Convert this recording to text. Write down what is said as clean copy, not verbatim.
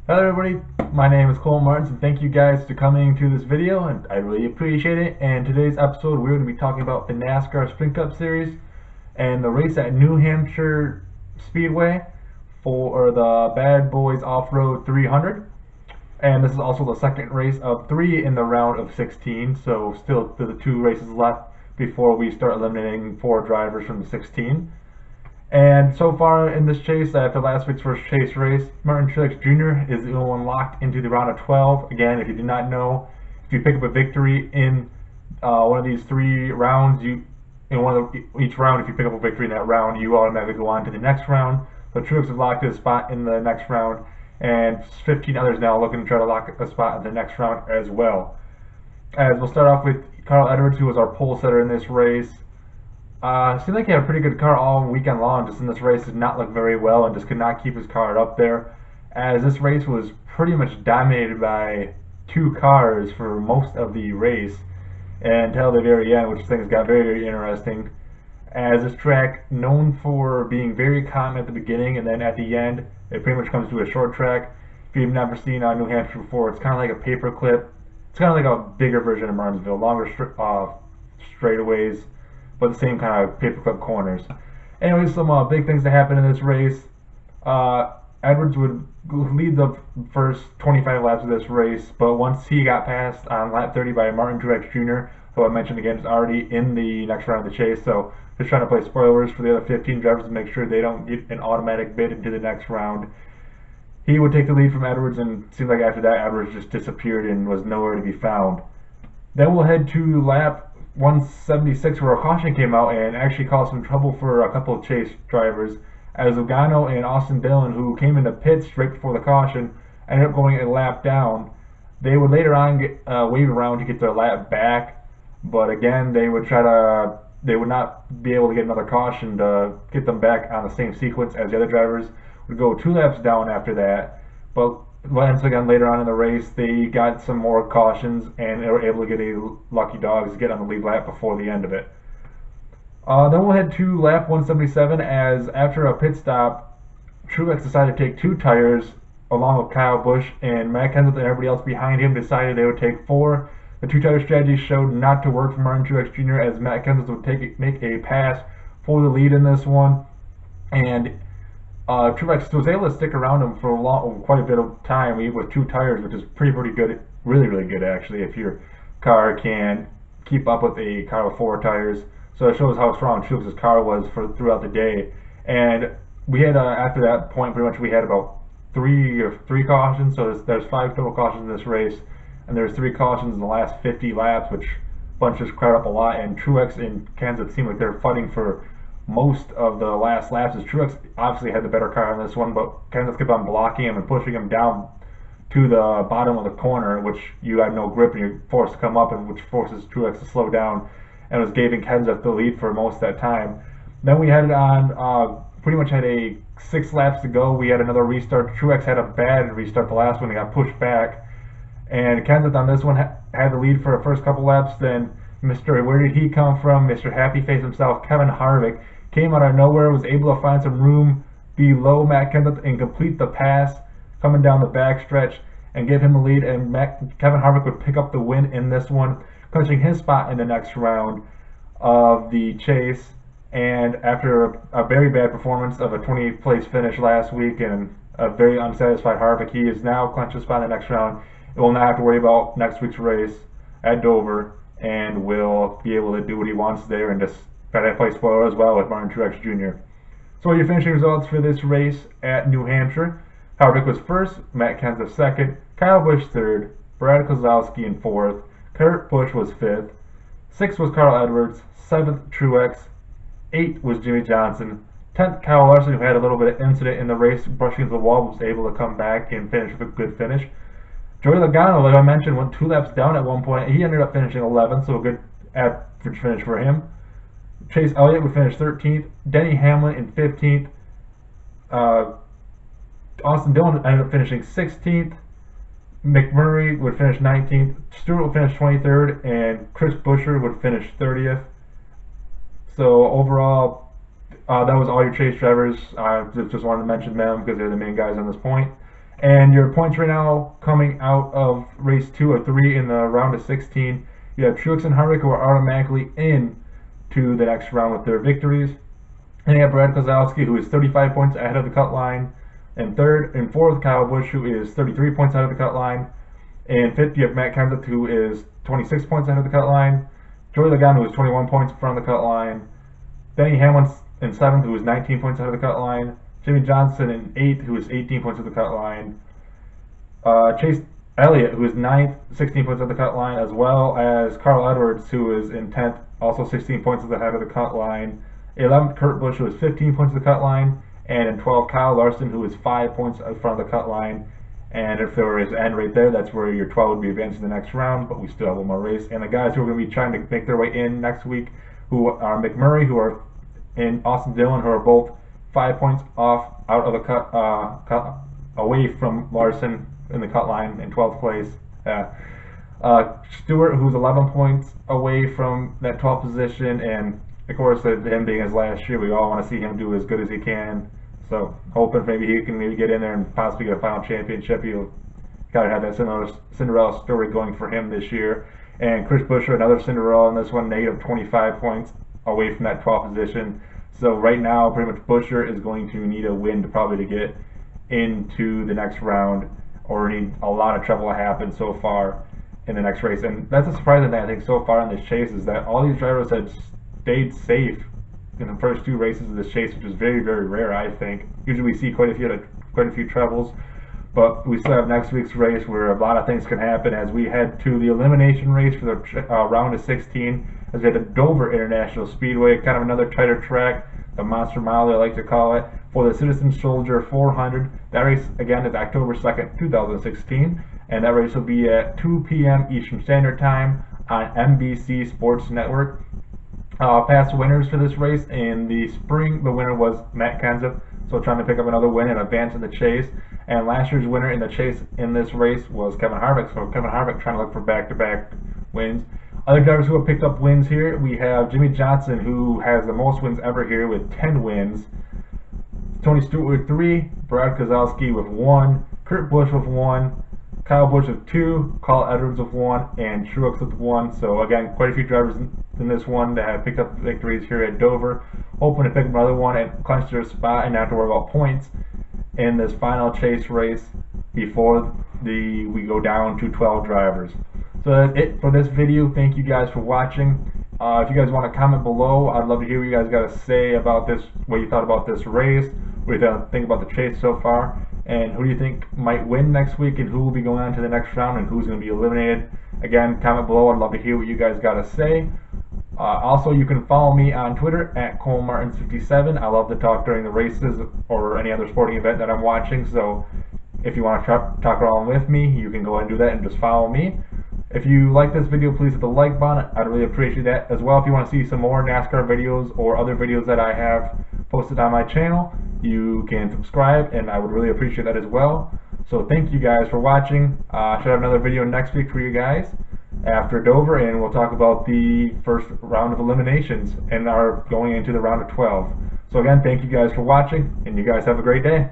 Hello everybody, my name is Cole Martins and thank you guys for coming to this video, and I really appreciate it. And today's episode we're going to be talking about the NASCAR Sprint Cup Series and the race at New Hampshire Speedway for the Bad Boys Off-Road 300. And this is also the second race of 3 in the round of 16, so still the 2 races left before we start eliminating 4 drivers from the 16. And so far in this chase, after last week's first chase race, Martin Truex Jr. is the only one locked into the round of 12. Again, if you did not know, if you pick up a victory in one of these 3 rounds, each round, if you pick up a victory in that round, you automatically go on to the next round. So Truex is locked his spot in the next round, and 15 others now looking to try to lock a spot in the next round as well. As we'll start off with Carl Edwards, who was our pole setter in this race. Seemed like he had a pretty good car all weekend long, just in this race did not look very well and just could not keep his car up there, as this race was pretty much dominated by 2 cars for most of the race until the very end, which things got very, very interesting, as this track, known for being very calm at the beginning and then at the end it pretty much comes to a short track. If you've never seen New Hampshire before, it's kind of like a paper clip. It's kind of like a bigger version of Martinsville, longer straightaways, but the same kind of paperclip corners. Anyways, some big things that happened in this race. Edwards would lead the first 25 laps of this race, but once he got passed on lap 30 by Martin Truex Jr., who I mentioned again is already in the next round of the chase, so just trying to play spoilers for the other 15 drivers to make sure they don't get an automatic bid into the next round. He would take the lead from Edwards, and it seemed like after that Edwards just disappeared and was nowhere to be found. Then we'll head to lap 176, where a caution came out and actually caused some trouble for a couple of chase drivers, as Logano and Austin Dillon, who came into pits right before the caution, ended up going a lap down. They would later on wave around to get their lap back, but again they would not be able to get another caution to get them back on the same sequence, as the other drivers would go 2 laps down after that. But once again, later on in the race, they got some more cautions and they were able to get a lucky dogs to get on the lead lap before the end of it. Then we'll head to lap 177, as after a pit stop, Truex decided to take 2 tires along with Kyle Busch, and Matt Kenseth and everybody else behind him decided they would take 4. The 2-tire strategy showed not to work for Martin Truex Jr., as Matt Kenseth would make a pass for the lead in this one, and Truex was able to stick around him for quite a bit of time with 2 tires, which is pretty good, really good actually, if your car can keep up with a car with 4 tires. So it shows how strong Truex's car was throughout the day. And we had after that point, pretty much we had about 3 cautions. So there's 5 total cautions in this race, and there's 3 cautions in the last 50 laps, which bunches crowd up a lot. And Truex and Kenseth seemed like they're fighting for most of the last laps, as Truex obviously had the better car on this one, but Kenseth kept on blocking him and pushing him down to the bottom of the corner, which you have no grip and you're forced to come up, and which forces Truex to slow down, and was giving Kenseth the lead for most of that time. Then we headed on, pretty much had 6 laps to go. We had another restart. Truex had a bad restart the last one, he got pushed back, and Kenseth on this one had the lead for the first couple laps. Then where did he come from? Mr. Happy Face himself, Kevin Harvick, came out of nowhere, was able to find some room below Matt Kenseth and complete the pass coming down the back stretch and give him the lead, and Kevin Harvick would pick up the win in this one, clinching his spot in the next round of the chase. And after a very bad performance of a 20th place finish last week and a very unsatisfied Harvick, he is now clinched his spot in the next round and will not have to worry about next week's race at Dover, and will be able to do what he wants there and just try to play spoiler as well with Martin Truex Jr. So your finishing results for this race at New Hampshire: Harvick was first, Matt Kenseth second, Kyle Busch third, Brad Keselowski in fourth, Kurt Busch was fifth, sixth was Carl Edwards, seventh Truex, 8th was Jimmy Johnson, 10th Kyle Larson, who had a little bit of incident in the race, brushing into the wall, was able to come back and finish with a good finish. Joey Logano, like I mentioned, went 2 laps down at one point. He ended up finishing 11th, so a good average finish for him. Chase Elliott would finish 13th. Denny Hamlin in 15th. Austin Dillon ended up finishing 16th. McMurray would finish 19th. Stewart would finish 23rd, and Chris Buescher would finish 30th. So overall, that was all your chase drivers. I just wanted to mention them because they're the main guys on this point. And your points right now coming out of race 2 or 3 in the round of 16, you have Truex and Harvick, who are automatically in to the next round with their victories. And you have Brad Keselowski, who is 35 points ahead of the cut line. And third and fourth, Kyle Busch, who is 33 points ahead of the cut line. And fifth, you have Matt Kenseth, who is 26 points ahead of the cut line. Joey Logano, who is 21 points from the cut line. Denny Hamlin in seventh, who is 19 points ahead of the cut line. Jimmy Johnson in eighth, who is 18 points ahead of the cut line. Chase Elliott, who is ninth, 16 points ahead of the cut line, as well as Carl Edwards, who is in 10th, also 16 points ahead of the cut line. 11th, Kurt Busch, who is 15 points of the cut line. And in 12th, Kyle Larson, who is 5 points in front of the cut line. And if there was an end right there, that's where your 12 would be advanced to the next round, but we still have one more race. And the guys who are going to be trying to make their way in next week, who are McMurray, who are in Austin Dillon, who are both 5 points off out of the cut away from Larson in the cut line in 12th place. Stewart, who's 11 points away from that 12th position, and of course, him being his last year, we all want to see him do as good as he can. So hoping maybe he can get in there and possibly get a final championship. He'll gotta have that Cinderella story going for him this year. And Chris Buescher, another Cinderella in this one, negative 25 points away from that 12th position. So right now, pretty much Buescher is going to need a win to probably to get into the next round, or need a lot of trouble to happen so far in the next race. And that's a surprising thing I think so far in this chase, is that all these drivers have stayed safe in the first 2 races of this chase, which is very, very rare, I think. Usually we see quite a few troubles, but we still have next week's race where a lot of things can happen as we head to the elimination race for the round of 16, as we head to Dover International Speedway, kind of another tighter track, the Monster Mile they like to call it, for the Citizen Soldier 400. That race, again, is October 2nd, 2016, and that race will be at 2 p.m. Eastern Standard Time on NBC Sports Network. Past winners for this race in the spring, the winner was Matt Kenseth, so trying to pick up another win and advance in the chase. And last year's winner in the chase in this race was Kevin Harvick, so Kevin Harvick trying to look for back-to-back wins. Other drivers who have picked up wins here, we have Jimmy Johnson, who has the most wins ever here with 10 wins. Tony Stewart with 3, Brad Keselowski with 1, Kurt Busch with 1, Kyle Busch with 2, Carl Edwards with 1, and Truex with 1. So again, quite a few drivers in this one that have picked up victories here at Dover, hoping to pick up another one and clinch their spot and not have to worry about points in this final chase race before we go down to 12 drivers. So that's it for this video. Thank you guys for watching. If you guys want to comment below, I'd love to hear what you guys got to say about this, what you thought about this race, what do you think about the chase so far, and who do you think might win next week, and who will be going on to the next round, and who's going to be eliminated. Again, comment below. I'd love to hear what you guys got to say. Also, you can follow me on Twitter at ColeMartins57. I love to talk during the races or any other sporting event that I'm watching, so if you want to talk along with me, you can go ahead and do that and just follow me. If you like this video, please hit the like button. I'd really appreciate that. As well, if you want to see some more NASCAR videos or other videos that I have posted on my channel, you can subscribe, and I would really appreciate that as well. So thank you guys for watching. I should have another video next week for you guys after Dover, and we'll talk about the first round of eliminations and are going into the round of 12. So again, thank you guys for watching, and you guys have a great day.